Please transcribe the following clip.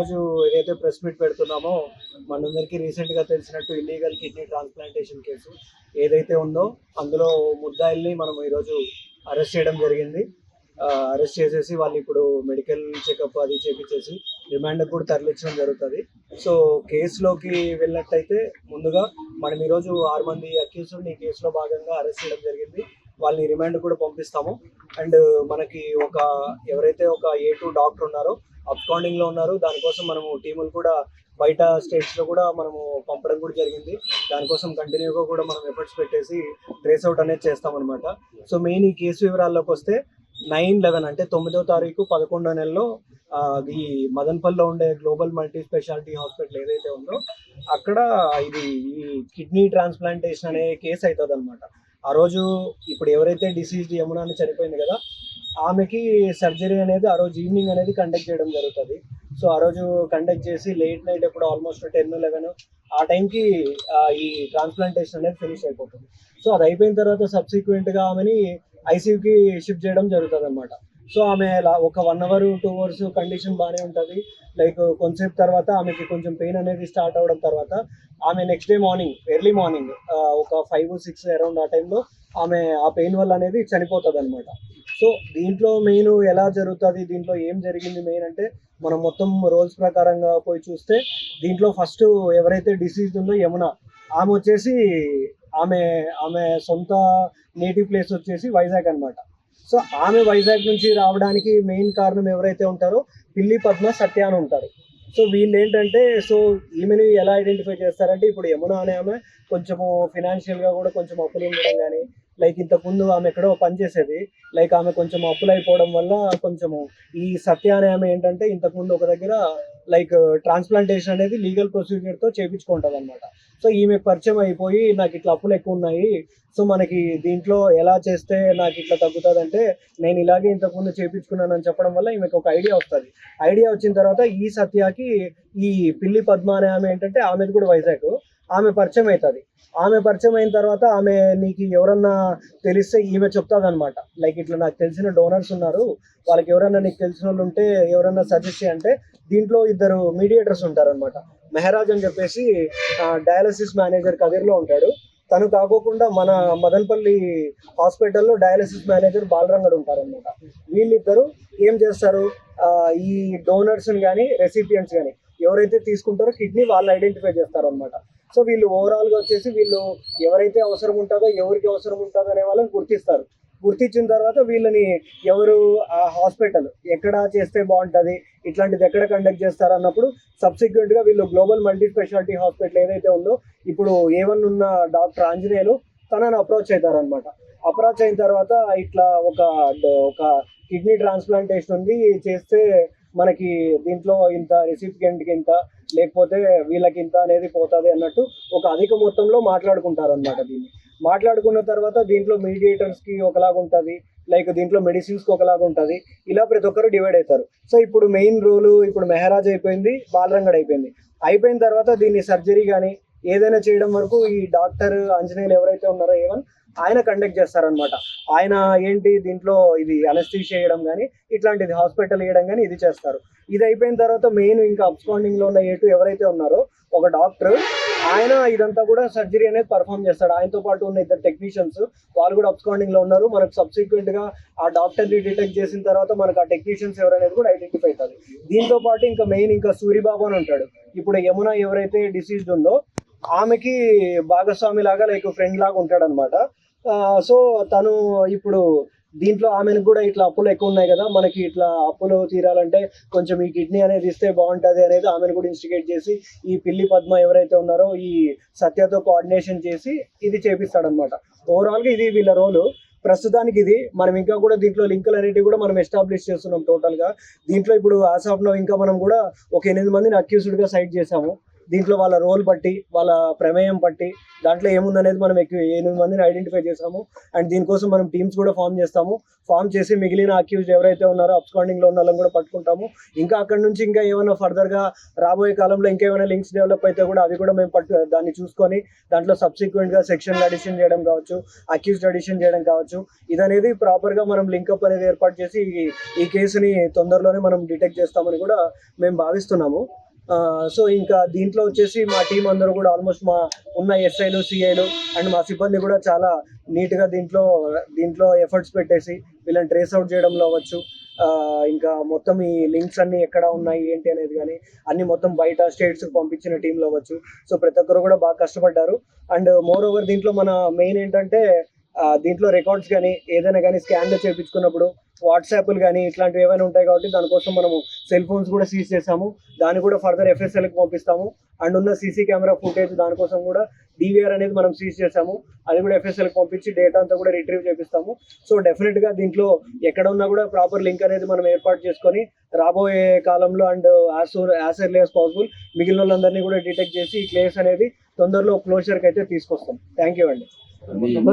ఈరోజు ఏదైతే press meet పెడుతున్నామో మనందరికీ రీసెంట్గా తెలిసినట్టు ఇల్లీగల్ కిడ్నీ ట్రాన్స్ప్లాంటేషన్ కేసు ఏదైతే ఉందో అందులో ముద్దాయిల్ని మనం ఈరోజు అరెస్ట్ చేయడం జరిగింది. అరెస్ట్ చేసేసి వాళ్ళు ఇప్పుడు మెడికల్ చెకప్ అది చేపించేసి రిమాండ్ కూడా తరలించడం జరుగుతుంది. సో కేసులోకి వెళ్ళినట్టయితే ముందుగా మనం ఈరోజు 6 మంది అక్యూజ్డ్ని ఈ కేసులో భాగంగా అరెస్ట్ చేయడం జరిగింది. వాళ్ళని రిమాండ్ కూడా పంపిస్తాము. అండ్ మనకి ఎవరైతే ఒక A2 డాక్టర్ ఉన్నారో అబ్స్కాండింగ్ లో ఉన్నారు, దానికోసం మనము టీములు కూడా బయట స్టేట్స్ లో కూడా మనము పంపడం కూడా జరిగింది. దానికోసం కంటిన్యూగా కూడా మనం ఎఫర్ట్స్ పెట్టేసి ట్రేస్ అవుట్ అనేది చేస్తామన్నమాట. సో మెయిన్ ఈ కేసు వివరాల్లోకి వస్తే 9/11 అంటే 9వ తారీఖు 11వ నెలలో ఈ మదన్పల్లిలో ఉండే గ్లోబల్ మల్టీ స్పెషాలిటీ హాస్పిటల్ ఏదైతే ఉందో అక్కడ ఈ కిడ్నీ ట్రాన్స్ప్లాంటేషన్ అనే కేసు అవుతుంది అనమాట. ఆ రోజు ఇప్పుడు ఎవరైతే డిసీజ్డ్ యమునా అని చనిపోయింది కదా, ఆమెకి సర్జరీ అనేది ఆ రోజు ఈవినింగ్ అనేది కండక్ట్ చేయడం జరుగుతుంది. సో ఆ రోజు కండక్ట్ చేసి లేట్ నైట్ ఎప్పుడు ఆల్మోస్ట్ 10-11 ఆ టైంకి ఈ ట్రాన్స్ప్లాంటేషన్ అనేది ఫినిష్ అయిపోతుంది. సో అది అయిపోయిన తర్వాత సబ్సిక్వెంట్గా ఆమెని ఐసీయూకి షిఫ్ట్ చేయడం జరుగుతుంది అనమాట. సో ఆమె ఒక 1 hour 2 hours కండిషన్ బాగానే ఉంటుంది. లైక్ కొంతసేపు తర్వాత ఆమెకి కొంచెం పెయిన్ అనేది స్టార్ట్ అవ్వడం తర్వాత ఆమె next day morning early morning ఒక 5-6 అరౌండ్ ఆ టైంలో ఆమె ఆ పెయిన్ వల్ల అనేది చనిపోతుంది అనమాట. సో దీంట్లో మెయిన్ ఎలా జరుగుతుంది, దీంట్లో ఏం జరిగింది మెయిన్ అంటే మనం మొత్తం రోల్స్ ప్రకారంగా పోయి చూస్తే దీంట్లో ఫస్ట్ ఎవరైతే డిసీజ్ ఉందో యమున, ఆమె వచ్చేసి ఆమె ఆమె సొంత నేటివ్ ప్లేస్ వచ్చేసి వైజాగ్ అనమాట. సో ఆమె వైజాగ్ నుంచి రావడానికి మెయిన్ కారణం ఎవరైతే ఉంటారో పిల్లి పద్మ సత్య అని ఉంటారు. సో వీళ్ళు ఏంటంటే ఈమెని ఎలా ఐడెంటిఫై చేస్తారంటే ఇప్పుడు యమున అనే ఆమె కొంచెము ఫినాన్షియల్గా కూడా కొంచెం అప్పులు ఉండడం కానీ, లైక్ ఇంతకుముందు ఆమె ఎక్కడో పనిచేసేది, లైక్ ఆమె కొంచెం అప్పులు అయిపోవడం వల్ల కొంచెము ఈ సత్య అనే ఆమె ఏంటంటే ఇంతకుముందు ఒక దగ్గర లైక్ ట్రాన్స్ప్లాంటేషన్ అనేది లీగల్ ప్రొసీజర్తో చేయించుకుంటుంది అనమాట. సో ఈమె పరిచయం అయిపోయి నాకు ఇట్లా అప్పులు ఎక్కువ ఉన్నాయి, సో మనకి దీంట్లో ఎలా చేస్తే నాకు ఇట్లా తగ్గుతుంది అంటే నేను ఇలాగే ఇంతకుముందు చేయించుకున్నాను అని చెప్పడం వల్ల ఈమెకు ఒక ఐడియా వస్తుంది. ఐడియా వచ్చిన తర్వాత ఈ సత్యకి ఈ పిల్లి పద్మ అనే ఆమె ఏంటంటే ఆమెది కూడా వైజాగ్, ఆమె పరిచయం అవుతుంది. ఆమె పరిచయం అయిన తర్వాత ఆమె నీకు ఎవరన్నా తెలిస్తే ఈమె చెప్తుంది అనమాట. లైక్ ఇట్లా నాకు తెలిసిన డోనర్స్ ఉన్నారు, వాళ్ళకి ఎవరన్నా నీకు తెలిసిన వాళ్ళు ఉంటే ఎవరన్నా సజెస్ట్ అంటే దీంట్లో 2 మీడియేటర్స్ ఉంటారు అనమాట. మెహరాజ్ అని చెప్పేసి డయాలసిస్ మేనేజర్ కదిర్లో ఉంటాడు. తను కాకోకుండా మన మదన్పల్లి హాస్పిటల్లో డయాలసిస్ మేనేజర్ బాలరంగడు ఉంటారనమాట. వీళ్ళిద్దరూ ఏం చేస్తారు, ఈ డోనర్స్ని కానీ రెసిపియంట్స్ కానీ ఎవరైతే తీసుకుంటారో కిడ్నీ వాళ్ళు ఐడెంటిఫై చేస్తారు అనమాట. సో వీళ్ళు ఓవరాల్గా వచ్చేసి వీళ్ళు ఎవరైతే అవసరం ఉంటుందో ఎవరికి అవసరం ఉంటుందో అనే వాళ్ళని గుర్తిస్తారు. గుర్తించిన తర్వాత వీళ్ళని ఎవరు ఆ హాస్పిటల్ ఎక్కడ చేస్తే బాగుంటుంది, ఇట్లాంటిది ఎక్కడ కండక్ట్ చేస్తారు అన్నప్పుడు సబ్సిక్వెంట్గా వీళ్ళు గ్లోబల్ మల్టీ స్పెషాలిటీ హాస్పిటల్ ఏదైతే ఉందో ఇప్పుడు A1 ఉన్న డాక్టర్ ఆంజనేయులు తనని అప్రోచ్ అవుతారనమాట. అప్రోచ్ అయిన తర్వాత ఇట్లా ఒక కిడ్నీ ట్రాన్స్ప్లాంటేషన్ ఉంది, చేస్తే మనకి దీంట్లో ఇంత రెసిపియెంట్కి ఇంత లేకపోతే వీళ్ళకి ఇంత అనేది పోతుంది అన్నట్టు ఒక అధిక మొత్తంలో మాట్లాడుకుంటారు అనమాట. దీన్ని మాట్లాడుకున్న తర్వాత దీంట్లో మీడియేటర్స్కి ఒకలాగా ఉంటుంది, లైక్ దీంట్లో మెడిసిన్స్కి ఒకలాగా ఉంటుంది, ఇలా ప్రతి ఒక్కరు డివైడ్ అవుతారు. సో ఇప్పుడు మెయిన్ రోలు ఇప్పుడు మెహరాజ్ అయిపోయింది, బాలరంగడ్ అయిపోయింది. అయిపోయిన తర్వాత దీన్ని సర్జరీ కానీ ఏదైనా చేయడం వరకు ఈ డాక్టర్ ఆంజనేయులు ఎవరైతే ఉన్నారో A1 ఆయన కండక్ట్ చేస్తారనమాట. ఆయన ఏంటి దీంట్లో ఇది అనస్థీషియా చేయడం కానీ ఇట్లాంటిది హాస్పిటల్ వేయడం కానీ ఇది చేస్తారు. ఇది అయిపోయిన తర్వాత మెయిన్ ఇంకా అబ్స్కాండింగ్లో ఉన్న A2 ఎవరైతే ఉన్నారో ఒక డాక్టర్, ఆయన ఇదంతా కూడా సర్జరీ అనేది పర్ఫామ్ చేస్తాడు. ఆయనతో పాటు ఉన్న 2 టెక్నీషియన్స్ వాళ్ళు కూడా అబ్స్కాండింగ్లో ఉన్నారు. మనకు సబ్సిక్వెంట్గా ఆ డాక్టర్ని డిటెక్ట్ చేసిన తర్వాత మనకు ఆ టెక్నీషియన్స్ ఎవరనేది కూడా ఐడెంటిఫై అవుతుంది. దీంతో పాటు ఇంకా మెయిన్ ఇంకా సూరిబాబు అని ఉంటాడు. ఇప్పుడు యమున ఎవరైతే డిసీజ్డ్ ఉందో ఆమెకి భాగస్వామి లాగా లైక్ ఫ్రెండ్ లాగా ఉంటాడు అనమాట. సో తను ఇప్పుడు దీంట్లో ఆమెను కూడా ఇట్లా అప్పులు ఎక్కువ ఉన్నాయి కదా, మనకి ఇట్లా అప్పులు తీరాలంటే కొంచెం ఈ కిడ్నీ అనేది ఇస్తే బాగుంటుంది అనేది ఆమెను కూడా ఇన్స్టిగేట్ చేసి ఈ పిల్లి పద్మ ఎవరైతే ఉన్నారో ఈ సత్యతో కోఆర్డినేషన్ చేసి ఇది చేపిస్తాడనమాట. ఓవరాల్గా ఇది వీళ్ళ రోలు. ప్రస్తుతానికి ఇది మనం ఇంకా కూడా దీంట్లో లింకులు అనేటివి కూడా మనం ఎస్టాబ్లిష్ చేస్తున్నాం టోటల్గా. దీంట్లో ఇప్పుడు యాజ్ ఆఫ్ నౌ ఇంకా మనం కూడా ఒక 8 మందిని అక్యూజ్డ్గా సైట్ చేసాము. దీంట్లో వాళ్ళ రోల్ బట్టి వాళ్ళ ప్రమేయం బట్టి దాంట్లో ఏముందనేది మనం 8 మందిని ఐడెంటిఫై చేసాము. అండ్ దీనికోసం మనం టీమ్స్ కూడా ఫామ్ చేసి మిగిలిన అక్యూజ్డ్ ఎవరైతే ఉన్నారో అబ్స్కాండింగ్ లో ఉన్న వాళ్ళని కూడా పట్టుకుంటాము. ఇంకా అక్కడ నుంచి ఇంకా ఏమైనా ఫర్దర్ గా రాబోయే కాలంలో ఇంకా ఏమైనా లింక్స్ డెవలప్ అయితే కూడా అవి కూడా మేము దాన్ని చూసుకొని దాంట్లో సబ్సిక్వెంట్ గా సెక్షన్ అడిషన్ చేయడం కావచ్చు, అక్యూజ్డ్ అడిషన్ చేయడం కావచ్చు, ఇదనేది ప్రాపర్ గా మనం లింకప్ అనేది ఏర్పాటు చేసి ఈ కేసుని తొందరలోనే మనం డిటెక్ట్ చేస్తామని కూడా మేము భావిస్తున్నాము. సో ఇంకా దీంట్లో వచ్చేసి మా టీం అందరూ కూడా ఆల్మోస్ట్ మా ఉన్న ఎస్ఐలు, సిఐలు అండ్ మా సిబ్బంది కూడా చాలా నీట్గా దీంట్లో ఎఫర్ట్స్ పెట్టేసి వీళ్ళని ట్రేస్ అవుట్ చేయడంలో అవ్వచ్చు, ఇంకా మొత్తం ఈ లింక్స్ అన్ని ఎక్కడ ఉన్నాయి ఏంటి అనేది కానీ అన్ని మొత్తం బయట స్టేట్స్ పంపించిన టీంలో అవ్వచ్చు. సో ప్రతి ఒక్కరు కూడా బాగా కష్టపడ్డారు. అండ్ మోర్ ఓవర్ దీంట్లో మన మెయిన్ ఏంటంటే దీంట్లో రికార్డ్స్ కానీ ఏదైనా కానీ స్కాన్లో చేయించుకున్నప్పుడు వాట్సాప్లు కానీ ఇట్లాంటివి ఏమైనా ఉంటాయి కాబట్టి దానికోసం మనము సెల్ ఫోన్స్ కూడా సీజ్ చేసాము. దాన్ని కూడా ఫర్దర్ FSLకి పంపిస్తాము. అండ్ ఉన్న సీసీ కెమెరా ఫుటేజ్ దానికోసం కూడా DVR అనేది మనం సీజ్ చేసాము. అది కూడా FSLకి పంపించి డేటా అంతా కూడా రిట్రీవ్ చేపిస్తాము. సో డెఫినెట్గా దీంట్లో ఎక్కడ ఉన్నా కూడా ప్రాపర్ లింక్ అనేది మనం ఏర్పాటు చేసుకొని రాబోయే కాలంలో and as early as possible మిగిలిన వాళ్ళందరినీ కూడా డిటెక్ట్ చేసి ఈ కేసు అనేది తొందరలో క్లోజర్కి అయితే తీసుకొస్తాం. థ్యాంక్ యూ అండి.